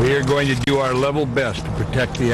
We are going to do our level best to protect the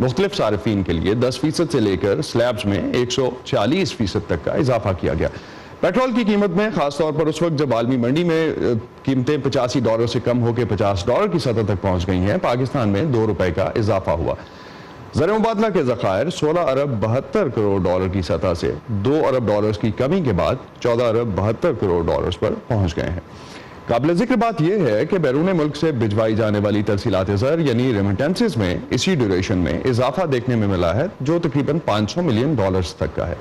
مختلف صارفین کے لیے 10% سے لے کر سلیبز میں 140% تک کا اضافہ کیا گیا۔ پیٹرول کی قیمت میں خاص طور پر اس وقت جب عالمی منڈی میں قیمتیں $85 سے کم ہو کے $50 کی سطح تک پہنچ گئی ہیں، پاکستان میں $2 کا اضافہ ہوا۔ زر مبادلہ کے ذخائر 16 ارب 72 کروڑ ڈالر کی سطح سے 2 ارب ڈالرز کی کمی کے بعد 14 ارب 72 کروڑ ڈالرز پر پہنچ گئے ہیں۔ قابل ذکر بات یہ ہے کہ بیرون ملک سے بھجوائی جانے والی ترسیلات زر یعنی ریمیٹنسز میں اسی ڈیوریشن میں اضافہ دیکھنے میں ملا ہے، جو تقریباً $500 ملین تک کا ہے۔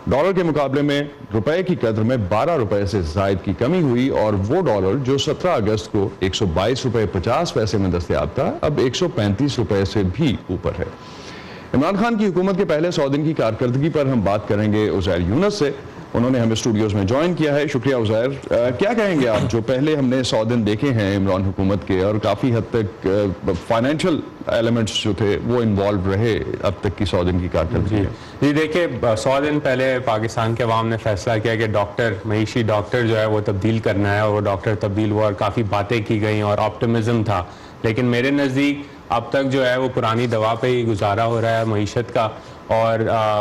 ڈالر کے مقابلے میں روپے کی قدر میں 12 روپے سے زائد کی کمی ہوئی، اور وہ ڈالر جو 17 اگست کو 122 روپے 50 پیسے میں دستیاب تھا، اب 135 روپے سے بھی اوپر ہے۔ عمران خان کی حکومت کے پہلے 100 دن کی کارکردگی پر ہم بات کریں گے عزیر یونس سے۔ انہوں نے ہمیں اسٹوڈیوز میں جوائن کیا ہے۔ شکریہ عزیر۔ کیا کہیں گے آپ، جو پہلے ہم نے 100 دن دیکھے ہیں عمران حکومت کے، اور کافی حد تک فائنینشیل ایلیمنٹس جو تھے وہ انوالو رہے اب تک کی 100 دن کی کارکردگی؟ جی دیکھیں، 100 دن پہلے پاکستان کے عوام نے فیصلہ کیا کہ معیشی ڈاکٹر جو ہے وہ تبدیل کرنا ہے، اور وہ ڈاکٹر تبدیل ہوا اور کافی باتیں کی گئیں اور آپٹیمزم تھا، لیکن میرے نزدیک اب تک جو ہے وہ پرانی دوا پہ ہی گزارا ہو رہا ہے معیشت کا۔ اور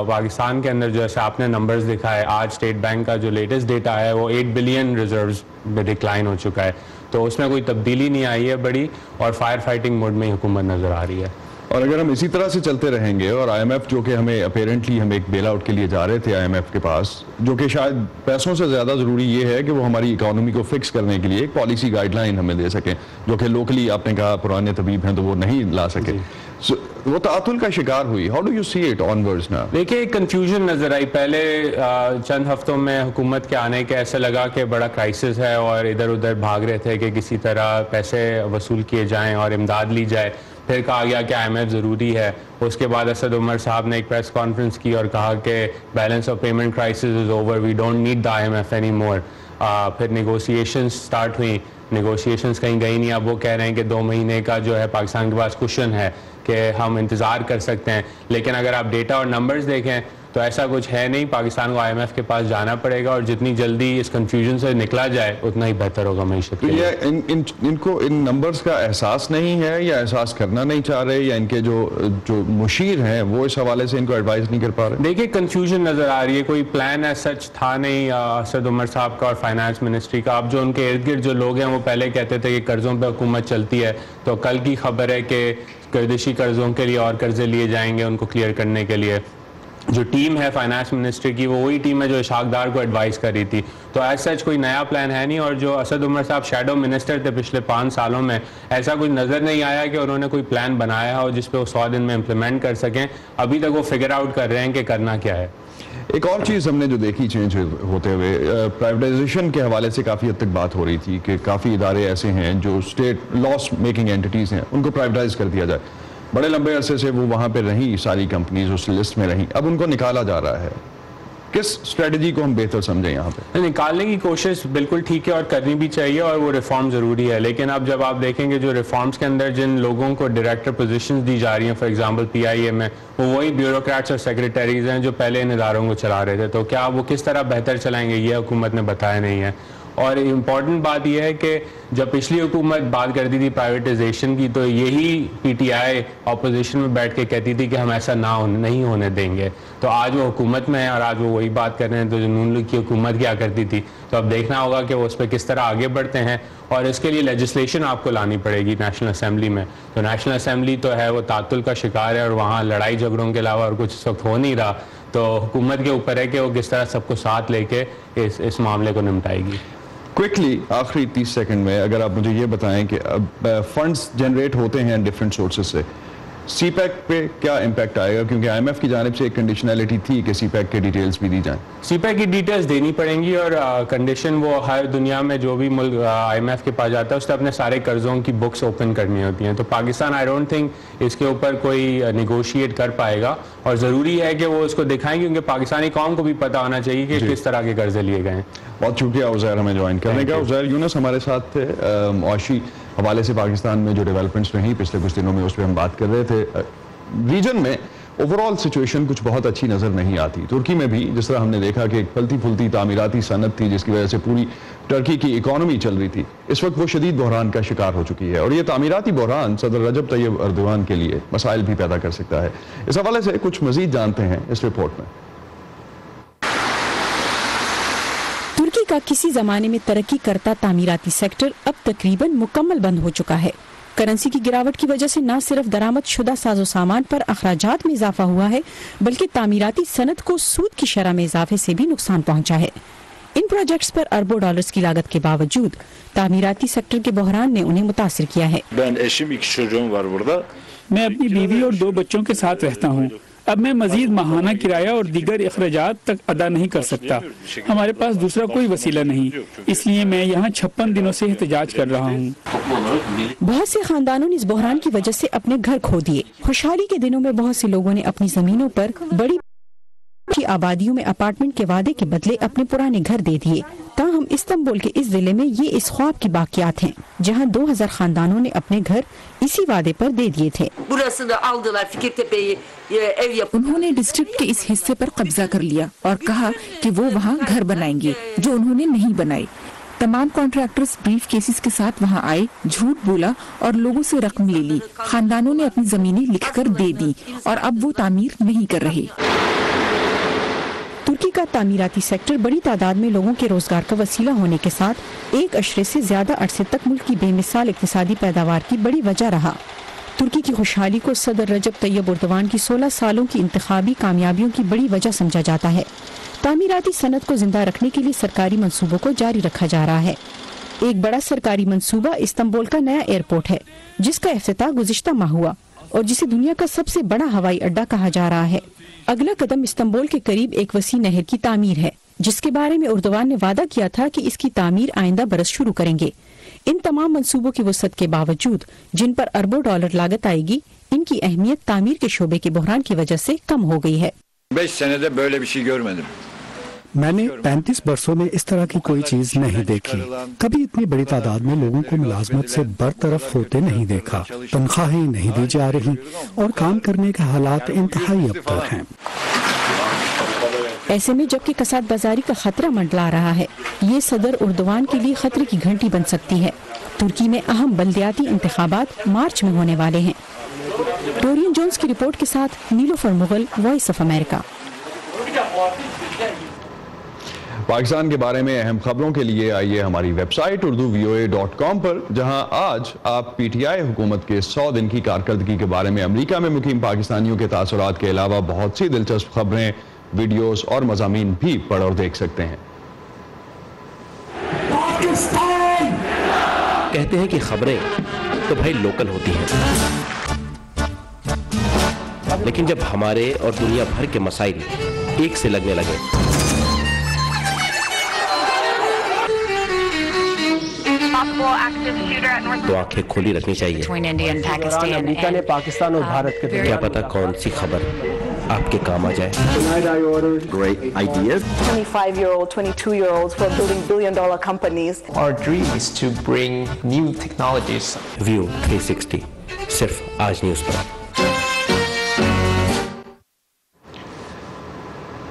پاکستان کے اندر جو ہے آپ نے نمبرز دکھائے، آج اسٹیٹ بینک کا جو لیٹسٹ ڈیٹا ہے وہ 8 بلین ریزروز میں ڈکلائن ہو چکا ہے، تو اس میں کوئی تبدیلی نہیں آئی ہے بڑی، اور فائر فائٹنگ موڈ میں حکومت نظر آ رہی ہے۔ اور اگر ہم اسی طرح سے چلتے رہیں گے، اور IMF جو کہ ہمیں اپیرنٹلی ہم ایک بیل آؤٹ کے لیے جا رہے تھے IMF کے پاس، جو کہ شاید پیسوں سے زیادہ ضروری یہ ہے کہ وہ ہماری اکانومی کو فکس کرنے کے لیے ایک پالیسی گائیڈ لائن ہمیں دے سکیں، جو کہ لوکلی آپ نے کہا پرانے طبیب ہیں تو وہ نہیں لا سکے، وہ تعطل کا شکار ہوئی۔ How do you see it onwards now? دیکھیں، ایک کنفیوژن نظر آئی پہلے چند ہفتوں میں حکومت کے آنے کے، ایسا لگا کہ بڑا کرائسس ہے اور ادھر ادھر بھاگ رہے تھے کہ کسی طرح پیسے وصول کیے جائیں اور امداد لی جائے۔ پھر کہا گیا کہ IMF ضروری ہے۔ اس کے بعد اسد عمر صاحب نے ایک پریس کانفرنس کی اور کہا کہ balance of payment crisis is over, we don't need the IMF any more. پھر نیگوسیشنز سٹارٹ ہوئیں، نیگوسیشنز کہیں گئی نہیں۔ اب وہ کہہ رہے ہیں کہ 2 مہینے کا جو ہے پاکستان کے پاس کوشن ہے کہ ہم انتظار کر سکتے ہیں، لیکن اگر آپ ڈیٹا اور نمبرز دیکھیں تو ایسا کچھ ہے نہیں۔ پاکستان کو IMF کے پاس جانا پڑے گا، اور جتنی جلدی اس کنفیوژن سے نکلا جائے اتنا ہی بہتر ہوگا معیشت کے لیے۔ ان کو ان نمبرز کا احساس نہیں ہے، یا احساس کرنا نہیں چاہ رہے، یا ان کے جو مشیر ہیں وہ اس حوالے سے ان کو ایڈوائز نہیں کر پا رہے؟ دیکھیے، کنفیوژن نظر آ رہی ہے، کوئی پلان ایز سچ تھا نہیں اسد عمر صاحب کا اور فائنانس منسٹری کا۔ اب جو ان کے ارد گرد جو لوگ ہیں وہ پہلے کہتے تھے کہ قرضوں پہ حکومت چلتی ہے، تو کل کی خبر ہے کہ گردشی قرضوں کے لیے اور قرضے لیے جائیں گے ان کو کلیئر کرنے کے لیے۔ جو ٹیم ہے فائنانس منسٹری کی، وہ وہی ٹیم ہے جو اشاق ڈار کو ایڈوائز کر رہی تھی، تو ایز سچ کوئی نیا پلان ہے نہیں۔ اور جو اسد عمر صاحب شیڈو منسٹر تھے پچھلے 5 سالوں میں، ایسا کچھ نظر نہیں آیا کہ انہوں نے کوئی پلان بنایا ہو جس پہ وہ 100 دن میں امپلیمنٹ کر سکیں۔ ابھی تک وہ فگر آؤٹ کر رہے ہیں کہ کرنا کیا ہے۔ ایک اور چیز ہم نے جو دیکھی چینج ہوتے ہوئے، پرائیویٹائزیشن کے حوالے سے کافی حد تک بات ہو رہی تھی کہ کافی ادارے ایسے ہیں جو اسٹیٹ لاس میکنگ اینٹیز ہیں، ان کو پرائیویٹائز کر دیا جائے۔ بڑے لمبے عرصے سے وہ وہاں پہ رہیں، ساری کمپنیز اس لسٹ میں رہیں، اب ان کو نکالا جا رہا ہے۔ کس اسٹریٹجی کو ہم بہتر سمجھیں یہاں پہ؟ نکالنے کی کوشش بالکل ٹھیک ہے اور کرنی بھی چاہیے، اور وہ ریفارم ضروری ہے، لیکن اب جب آپ دیکھیں گے جو ریفارمز کے اندر جن لوگوں کو ڈائریکٹر پوزیشنز دی جا رہی ہیں، فار ایگزامپل PIA میں، وہ وہی بیوروکریٹس اور سیکریٹریز ہیں جو پہلے ان اداروں کو چلا رہے تھے، تو کیا وہ کس طرح بہتر چلائیں گے یہ حکومت نے بتایا نہیں ہے۔ اور امپورٹنٹ بات یہ ہے کہ جب پچھلی حکومت بات کرتی تھی پرائیویٹائزیشن کی، تو یہی PTI اپوزیشن میں بیٹھ کے کہتی تھی کہ ہم ایسا نہیں ہونے دیں گے، تو آج وہ حکومت میں ہیں اور آج وہ وہی بات کر رہے ہیں۔ تو جو نون لیگ کی حکومت کیا کرتی تھی، تو اب دیکھنا ہوگا کہ وہ اس پہ کس طرح آگے بڑھتے ہیں، اور اس کے لیے لیجسلیشن آپ کو لانی پڑے گی نیشنل اسمبلی میں۔ تو نیشنل اسمبلی تو ہے وہ تعطل کا شکار ہے، اور وہاں لڑائی جھگڑوں کے علاوہ اور کچھ اس وقت ہو نہیں رہا، تو حکومت کے اوپر ہے کہ وہ کس طرح سب کو ساتھ لے کے اس معاملے کو نمٹائے گی۔ کوئکلی آخری 30 سیکنڈ میں اگر آپ مجھے یہ بتائیں کہ اب فنڈز جنریٹ ہوتے ہیں ڈفرینٹ سورسز سے، سی پیک پہ کیا امپیکٹ آئے گا؟ کیونکہ IMF کی جانب سے ایک کنڈیشنلٹی تھی کہ سی پیک کے ڈیٹیلز بھی دی جائیں۔ سی پیک کی ڈیٹیلز دینی پڑیں گی، اور کنڈیشن وہ ہر دنیا میں جو بھی ملک IMF کے پاس جاتا ہے اس نے اپنے سارے قرضوں کی بکس اوپن کرنی ہوتی ہیں، تو پاکستان آئی ڈونٹ تھنک اس کے اوپر کوئی نیگوشیٹ کر پائے گا، اور ضروری ہے کہ وہ اس کو دکھائیں، کیونکہ پاکستانی قوم کو بھی پتہ ہونا چاہیے کہ کس طرح کے قرضے لیے گئے ہیں۔ بہت شکریہ عزیر ہمیں جوائن کرنے کا۔ عزیر یونس ہمارے ساتھ تھے، معاشی حوالے سے پاکستان میں جو ڈیولپمنٹس رہیں پچھلے کچھ دنوں میں اس پہ ہم بات کر رہے تھے۔ ریجن میں اوور آل سچویشن کچھ بہت اچھی نظر نہیں آتی. ترکی میں بھی جس طرح ہم نے دیکھا کہ ایک پھلتی پھولتی تعمیراتی صنعت تھی جس کی وجہ سے پوری ترکی کی اکانومی چل رہی تھی, اس وقت وہ شدید بحران کا شکار ہو چکی ہے, اور یہ تعمیراتی بحران صدر رجب طیب اردوان کے لیے مسائل بھی پیدا کر سکتا ہے. اس حوالے سے کچھ مزید جانتے ہیں اس رپورٹ میں. ترکی کا کسی زمانے میں ترقی کرتا تعمیراتی سیکٹر اب تقریباً مکمل بند ہو چکا ہے. کرنسی کی گراوٹ کی وجہ سے نہ صرف درآمد شدہ ساز و سامان پر اخراجات میں اضافہ ہوا ہے بلکہ تعمیراتی صنعت کو سود کی شرح میں اضافے سے بھی نقصان پہنچا ہے. ان پروجیکٹس پر اربوں ڈالرز کی لاگت کے باوجود تعمیراتی سیکٹر کے بحران نے انہیں متاثر کیا ہے. میں اپنی بیوی اور 2 بچوں کے ساتھ رہتا ہوں. اب میں مزید ماہانہ کرایہ اور دیگر اخراجات تک ادا نہیں کر سکتا. ہمارے پاس دوسرا کوئی وسیلہ نہیں, اس لیے میں یہاں 56 دنوں سے احتجاج کر رہا ہوں. بہت سے خاندانوں نے اس بحران کی وجہ سے اپنے گھر کھو دیے. خوشحالی کے دنوں میں بہت سے لوگوں نے اپنی زمینوں پر بڑی کی آبادیوں میں اپارٹمنٹ کے وعدے کے بدلے اپنے پرانے گھر دے دیے. تاہم استنبول کے اس ضلع میں یہ اس خواب کی باقیات ہیں جہاں 2000 خاندانوں نے اپنے گھر اسی وعدے پر دے دیے تھے. انہوں نے ڈسٹرکٹ کے اس حصے پر قبضہ کر لیا اور کہا کہ وہ وہاں گھر بنائیں گے جو انہوں نے نہیں بنائے. تمام کانٹریکٹرز بریف کیسز کے ساتھ وہاں آئے, جھوٹ بولا اور لوگوں سے رقم لے لی. خاندانوں نے اپنی زمینیں لکھ کر دے دی اور اب وہ تعمیر نہیں کر رہے. ترکی کا تعمیراتی سیکٹر بڑی تعداد میں لوگوں کے روزگار کا وسیلہ ہونے کے ساتھ ایک عشرے سے زیادہ عرصے تک ملک کی بے مثال اقتصادی پیداوار کی بڑی وجہ رہا. ترکی کی خوشحالی کو صدر رجب طیب اردوان کی 16 سالوں کی انتخابی کامیابیوں کی بڑی وجہ سمجھا جاتا ہے. تعمیراتی صنعت کو زندہ رکھنے کے لیے سرکاری منصوبوں کو جاری رکھا جا رہا ہے. ایک بڑا سرکاری منصوبہ استنبول کا نیا ایئرپورٹ ہے جس کا افتتاح گزشتہ ماہ ہوا اور جسے دنیا کا سب سے بڑا ہوائی اڈہ کہا جا رہا ہے. اگلا قدم استنبول کے قریب ایک وسیع نہر کی تعمیر ہے جس کے بارے میں اردوان نے وعدہ کیا تھا کہ اس کی تعمیر آئندہ برس شروع کریں گے. ان تمام منصوبوں کی وسعت کے باوجود جن پر اربوں ڈالر لاگت آئے گی, ان کی اہمیت تعمیر کے شعبے کے بحران کی وجہ سے کم ہو گئی ہے. 5 senede böyle bir şey görmedim. میں نے 35 برسوں میں اس طرح کی کوئی چیز نہیں دیکھی. کبھی اتنی بڑی تعداد میں لوگوں کو ملازمت سے برطرف ہوتے نہیں دیکھا. تنخواہیں نہیں دی جا رہی اور کام کرنے کے حالات انتہائی ابتر ہیں. ایسے میں جبکہ کساد بازاری کا خطرہ منڈلا رہا ہے, یہ صدر اردوان کے لیے خطرے کی گھنٹی بن سکتی ہے. ترکی میں اہم بلدیاتی انتخابات مارچ میں ہونے والے ہیں. ڈورین جونز کی رپورٹ کے ساتھ Nilofar Mughal, Voice of America. Pakistan کے بارے میں اہم خبروں کے لیے آئیے ہماری ویب سائٹ urduvoa.com پر, جہاں آج آپ پی ٹی آئی حکومت کے 100 دن کی کارکردگی کے بارے میں امریکہ میں مقیم پاکستانیوں کے تاثرات کے علاوہ بہت سی دلچسپ خبریں, ویڈیوز اور مضامین بھی پڑھ اور دیکھ سکتے ہیں. کہتے ہیں کہ خبریں تو بھائی لوکل ہوتی ہیں, لیکن جب ہمارے اور دنیا بھر کے مسائل ایک سے لگنے لگے تو آنکھیں کھولی رکھنی چاہیے. امریکہ نے پاکستان اور بھارت کے کیا پتا کون سی خبر آپ کے کام آ جائے. Great ideas. 25-year-old, 22-year-olds who are building billion-dollar companies. Our dream is to bring new technologies. View 360 صرف آج نیوز پر.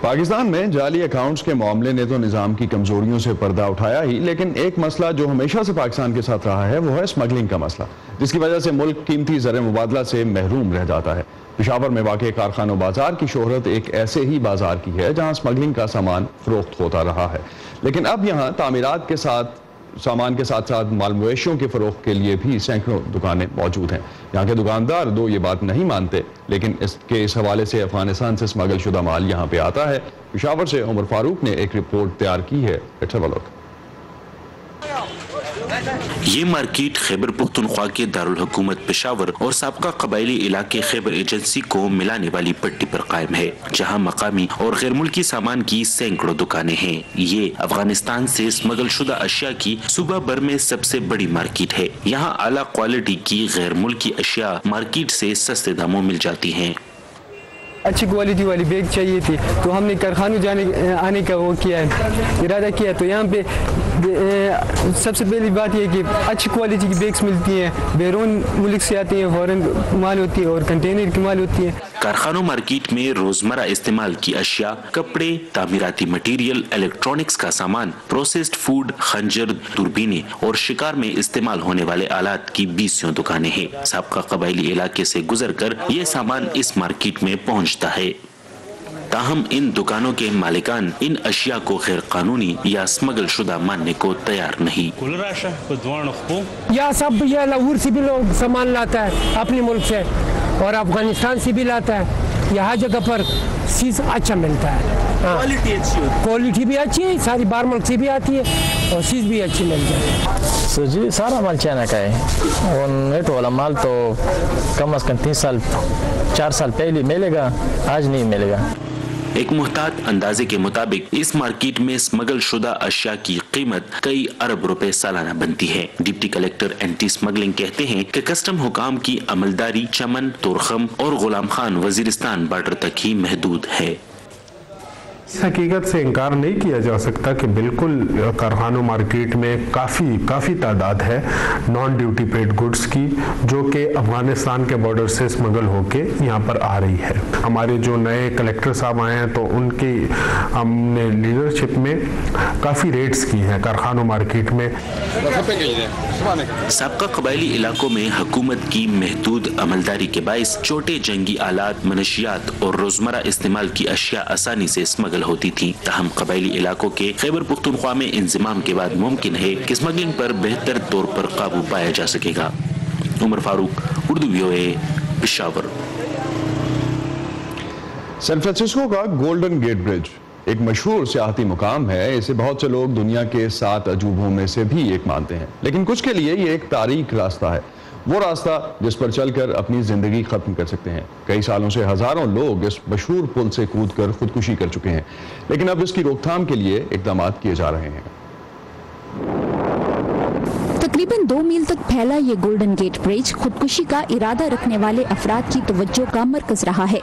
پاکستان میں جعلی اکاؤنٹس کے معاملے نے تو نظام کی کمزوریوں سے پردہ اٹھایا ہی, لیکن ایک مسئلہ جو ہمیشہ سے پاکستان کے ساتھ رہا ہے وہ ہے اسمگلنگ کا مسئلہ, جس کی وجہ سے ملک قیمتی زر مبادلہ سے محروم رہ جاتا ہے. پشاور میں واقع کارخانوں بازار کی شہرت ایک ایسے ہی بازار کی ہے جہاں اسمگلنگ کا سامان فروخت ہوتا رہا ہے, لیکن اب یہاں تعمیرات کے ساتھ سامان کے ساتھ ساتھ مال مویشیوں کے فروخت کے لیے بھی سینکڑوں دکانیں موجود ہیں. یہاں کے دکاندار یہ بات نہیں مانتے, لیکن اس حوالے سے افغانستان سے اسمگل شدہ مال یہاں پہ آتا ہے. پشاور سے عمر فاروق نے ایک رپورٹ تیار کی ہے, لیٹس ہیو اے لک. یہ مارکیٹ خیبر پختونخوا کے دارالحکومت پشاور اور سابقہ قبائلی علاقے خیبر ایجنسی کو ملانے والی پٹی پر قائم ہے, جہاں مقامی اور غیر ملکی سامان کی سینکڑوں دکانیں ہیں. یہ افغانستان سے اسمگل شدہ اشیاء کی صوبہ بھر میں سب سے بڑی مارکیٹ ہے. یہاں اعلیٰ کوالٹی کی غیر ملکی اشیاء مارکیٹ سے سستے داموں مل جاتی ہیں. اچھی کوالٹی والی بیگ چاہیے تھی تو ہم نے کارخانوں آنے کا وہ کیا ہے, ارادہ کیا. تو یہاں پہ سب سے پہلی بات یہ کہ اچھی کوالٹی کی بیگس ملتی ہیں, بیرون ملک سے آتی ہیں, فورن مال ہوتی ہے اور کنٹینر کی مال ہوتی ہے. کارخانوں مارکیٹ میں روزمرہ استعمال کی اشیاء, کپڑے, تعمیراتی مٹیریل, الیکٹرانکس کا سامان, پروسیسڈ فوڈ, خنجر, دوربینیں اور شکار میں استعمال ہونے والے آلات کی 20 دکانیں ہیں. سابقہ قبائلی علاقے سے گزر کر یہ سامان اس مارکیٹ میں پہنچتا ہے. تاہم ان دکانوں کے مالکان ان اشیاء کو غیر قانونی یا اسمگل شدہ ماننے کو تیار نہیں. یا سب یہ لاہور سے بھی لوگ سامان لاتا ہے اپنے ملک سے اور افغانستان سے بھی لاتا ہے. یہاں جگہ پر چیز اچھا ملتا ہے, کوالٹی بھی اچھی ہے, ساری باہر ملک سے بھی آتی ہے اور چیز بھی اچھی مل جاتی ہے. جی سارا مال چائنا کا ہے اور نیٹ والا مال تو کم از کم 4 سال پہلے ملے گا, آج نہیں ملے گا. ایک محتاط اندازے کے مطابق اس مارکیٹ میں اسمگل شدہ اشیاء کی قیمت کئی ارب روپے سالانہ بنتی ہے. ڈپٹی کلیکٹر اینٹی اسمگلنگ کہتے ہیں کہ کسٹم حکام کی عملداری چمن, تورخم اور غلام خان وزیرستان بارڈر تک ہی محدود ہے. اس حقیقت سے انکار نہیں کیا جا سکتا کہ بالکل کارخانوں مارکیٹ میں کافی تعداد ہے نان ڈیوٹی پیڈ گڈز کی جو کہ افغانستان کے بارڈر سے اسمگل ہو کے یہاں پر آ رہی ہے. ہمارے جو نئے کلیکٹر صاحب آئے ہیں تو ان کی ہم نے لیڈرشپ میں کافی ریٹس کی ہیں کارخانوں مارکیٹ میں. سابقہ قبائلی علاقوں میں حکومت کی محدود عملداری کے باعث چھوٹے جنگی آلات, منشیات اور روزمرہ استعمال کی اشیاء آسانی سے اسمگل ہوتی تھی. تاہم قبائلی علاقوں کے خیبر پختونخوا میں انضمام کے بعد ممکن ہے کہ اسمگلنگ پر بہتر طور پر قابو پایا جا سکے گا. Umar Farooq, Urdu VOA, Peshawar. San Francisco کا گولڈن گیٹ برج ایک مشہور سیاحتی مقام ہے. اسے بہت سے لوگ دنیا کے 7 عجوبوں میں سے بھی ایک مانتے ہیں, لیکن کچھ کے لیے یہ ایک تاریک راستہ ہے, وہ راستہ جس پر چل کر اپنی زندگی ختم کر سکتے ہیں. کئی سالوں سے ہزاروں لوگ اس مشہور پل سے کود کر خودکشی کر چکے ہیں, لیکن اب اس کی روک تھام کے لیے اقدامات کیے جا رہے ہیں. تقریباً 2 میل تک پھیلا یہ گولڈن گیٹ برج خودکشی کا ارادہ رکھنے والے افراد کی توجہ کا مرکز رہا ہے.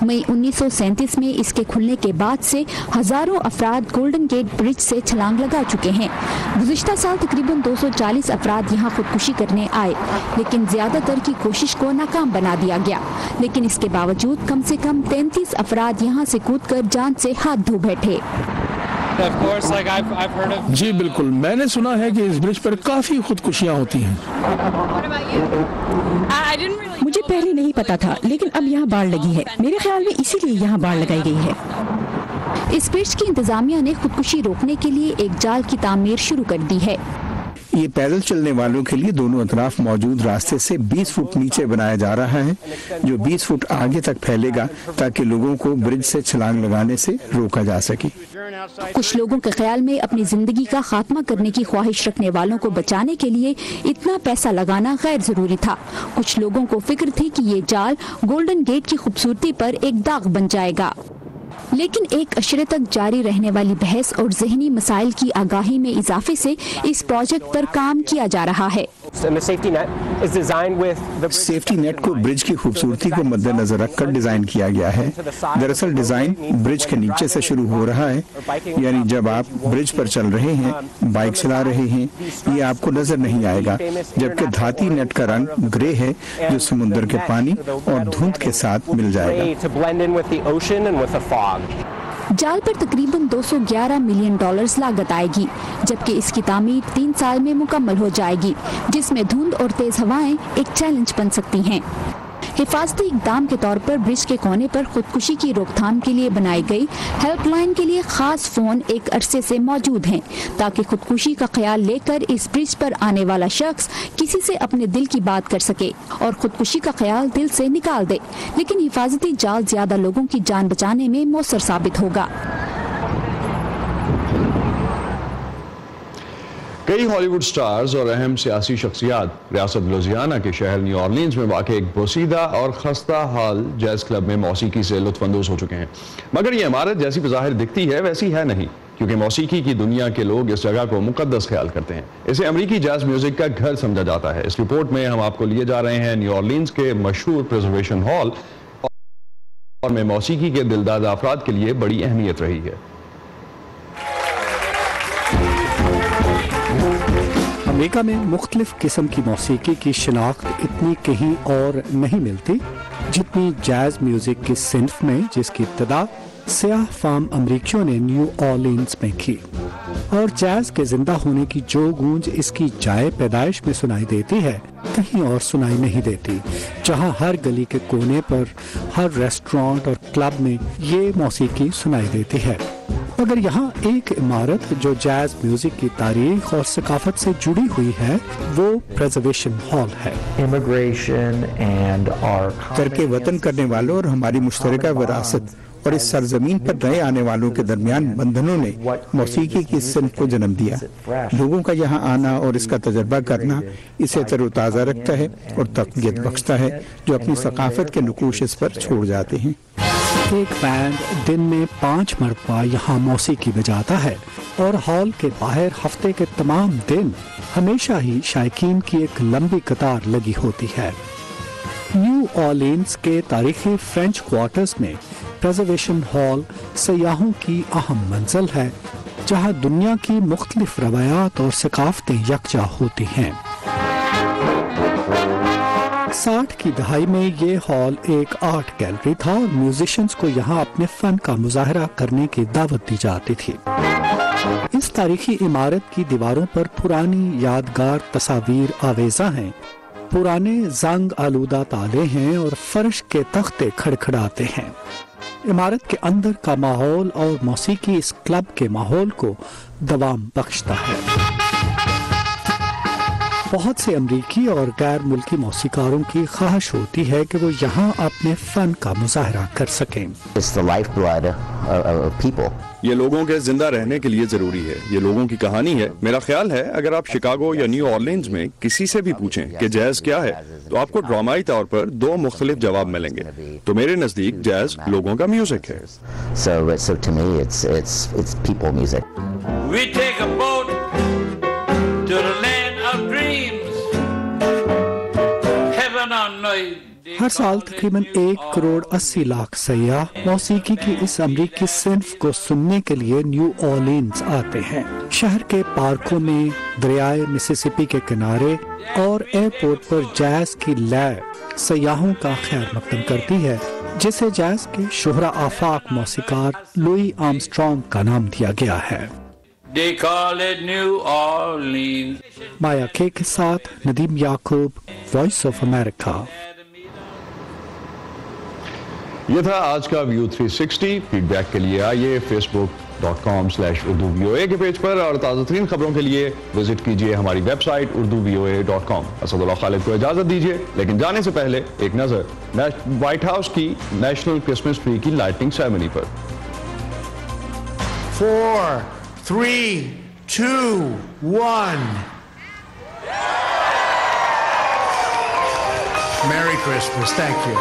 مئی 1937 میں اس کے کھلنے کے بعد سے ہزاروں افراد گولڈن گیٹ برج سے چھلانگ لگا چکے ہیں. گزشتہ سال تقریباً 240 افراد یہاں خودکشی کرنے آئے, لیکن زیادہ تر کی کوشش کو ناکام بنا دیا گیا. لیکن اس کے باوجود کم سے کم 33 افراد یہاں سے کود کر جان سے ہاتھ دھو بیٹھے. جی بالکل, میں نے سنا ہے کہ اس برج پر کافی خودکشیاں ہوتی ہیں. مجھے پہلے نہیں پتا تھا, لیکن اب یہاں باڑ لگی ہے. میرے خیال میں اسی لیے یہاں باڑ لگائی گئی ہے. اس برج کی انتظامیہ نے خودکشی روکنے کے لیے ایک جال کی تعمیر شروع کر دی ہے. یہ پیدل چلنے والوں کے لیے دونوں اطراف موجود راستے سے 20 فٹ نیچے بنایا جا رہا ہے, جو 20 فٹ آگے تک پھیلے گا تاکہ لوگوں کو برج سے چھلانگ لگانے سے روکا جا سکے. کچھ لوگوں کے خیال میں اپنی زندگی کا خاتمہ کرنے کی خواہش رکھنے والوں کو بچانے کے لیے اتنا پیسہ لگانا غیر ضروری تھا. کچھ لوگوں کو فکر تھی کہ یہ جال گولڈن گیٹ کی خوبصورتی پر ایک داغ بن جائے گا. لیکن ایک عشرے تک جاری رہنے والی بحث اور ذہنی مسائل کی آگاہی میں اضافے سے اس پروجیکٹ پر کام کیا جا رہا ہے. سیفٹی نیٹ کو برج کی خوبصورتی کو مد نظر رکھ کر ڈیزائن کیا گیا ہے. دراصل ڈیزائن برج کے نیچے سے شروع ہو رہا ہے, یعنی جب آپ برج پر چل رہے ہیں, بائک چلا رہے ہیں, یہ آپ کو نظر نہیں آئے گا, جبکہ دھاتی نیٹ کا رنگ گرے ہے جو سمندر کے پانی اور دھند کے ساتھ مل جائے گا. جال پر تقریباً $211 ملین لاگت آئے گی, جبکہ اس کی تعمیر 3 سال میں مکمل ہو جائے گی, جس میں دھند اور تیز ہوائیں ایک چیلنج بن سکتی ہیں. حفاظتی اقدام کے طور پر برج کے کونے پر خودکشی کی روک تھام کے لیے بنائی گئی ہیلپ لائن کے لیے خاص فون ایک عرصے سے موجود ہیں, تاکہ خودکشی کا خیال لے کر اس برج پر آنے والا شخص کسی سے اپنے دل کی بات کر سکے اور خودکشی کا خیال دل سے نکال دے. لیکن حفاظتی جال زیادہ لوگوں کی جان بچانے میں مؤثر ثابت ہوگا. کئی ہالی ووڈ سٹارز اور اہم سیاسی شخصیات ریاست لوزیانہ کے شہر نیو اورلینز میں واقع ایک بوسیدہ اور خستہ حال جیز کلب میں موسیقی سے لطف اندوز ہو چکے ہیں. مگر یہ عمارت جیسی بظاہر دکھتی ہے ویسی ہے نہیں, کیونکہ موسیقی کی دنیا کے لوگ اس جگہ کو مقدس خیال کرتے ہیں. اسے امریکی جاز میوزک کا گھر سمجھا جاتا ہے. اس رپورٹ میں ہم آپ کو لیے جا رہے ہیں نیو اورلینز کے مشہور پریزرویشن ہال اور میں موسیقی کے دلداد افراد کے لیے بڑی اہمیت رہی ہے۔ امریکہ میں مختلف قسم کی موسیقی کی شناخت اتنی کہیں اور نہیں ملتی جتنی جاز میوزک کی صنف میں، جس کی ابتدا سیاہ فام امریکیوں نے نیو اورلینز میں کی، اور جاز کے زندہ ہونے کی جو گونج اس کی جائے پیدائش میں سنائی دیتی ہے کہیں اور سنائی نہیں دیتی، جہاں ہر گلی کے کونے پر، ہر ریسٹورانٹ اور کلب میں یہ موسیقی سنائی دیتی ہے۔ مگر یہاں ایک عمارت جو جاز میوزک کی تاریخ اور ثقافت سے جڑی ہوئی ہے وہ پریزرویشن ہال ہے۔ ترک وطن کرنے والوں اور ہماری مشترکہ وراثت اور اس سرزمین پر نئے آنے والوں کے درمیان بندھنوں نے موسیقی کی صنف کو جنم دیا۔ لوگوں کا یہاں آنا اور اس کا تجربہ کرنا اسے تر و تازہ رکھتا ہے اور تقویت بخشتا ہے، جو اپنی ثقافت کے نقوش اس پر چھوڑ جاتے ہیں۔ ایک بینڈ دن میں 5 مرتبہ یہاں موسیقی بجاتا ہے اور ہال کے باہر ہفتے کے تمام دن ہمیشہ ہی شائقین کی ایک لمبی قطار لگی ہوتی ہے۔ نیو اورلینز کے تاریخی فرینچ کوارٹرز میں پریزرویشن ہال سیاحوں کی اہم منزل ہے، جہاں دنیا کی مختلف روایات اور ثقافتیں یکجا ہوتی ہیں۔ 60 کی دہائی میں یہ ہال ایک آرٹ گیلری تھا اور میوزیشنز کو یہاں اپنے فن کا مظاہرہ کرنے کی دعوت دی جاتی تھی۔ اس تاریخی عمارت کی دیواروں پر پرانی یادگار تصاویر آویزاں ہیں، پرانے زنگ آلودہ تالے ہیں اور فرش کے تختے کھڑکھڑاتے ہیں۔ عمارت کے اندر کا ماحول اور موسیقی اس کلب کے ماحول کو دوام بخشتا ہے۔ بہت سے امریکی اور غیر ملکی موسیقاروں کی خواہش ہوتی ہے کہ وہ یہاں اپنے فن کا مظاہرہ کر سکیں۔ یہ لوگوں کے زندہ رہنے کے لیے ضروری ہے، یہ لوگوں کی کہانی ہے۔ میرا خیال ہے اگر آپ شکاگو یا نیو اورلینز میں کسی سے بھی پوچھیں کہ جاز کیا ہے تو آپ کو ڈرامائی طور پر 2 مختلف جواب ملیں گے۔ تو میرے نزدیک جاز لوگوں کا میوزک ہے۔ ہر سال تقریباً 1 کروڑ 80 لاکھ سیاح موسیقی کی اس امریکی صنف کو سننے کے لیے نیو اورلینز آتے ہیں۔ شہر کے پارکوں میں، دریائے مسیسپی کے کنارے اور ایئرپورٹ پر جاز کی لے سیاحوں کا خیر مقدم کرتی ہے، جسے جاز کے شہرہ آفاق موسیقار لوئی آرمسٹرانگ کا نام دیا گیا ہے۔ They call it New Orleans. مایا کے ساتھ ندیم یعقوب، وائس آف امریکہ۔ یہ تھا آج کا ویو 360۔ فیڈ بیک کے لیے آئیے facebook.com/urduvoa کے پیج پر، اور تازہ ترین خبروں کے لیے وزٹ کیجیے ہماری ویب سائٹ urduvoa.com۔ اسد اللہ خالد کو اجازت دیجیے، لیکن جانے سے پہلے ایک نظر وائٹ ہاؤس کی نیشنل کرسمس ٹری کی lighting ceremony per. 4, 3, 2, 1. Merry Christmas. Thank you.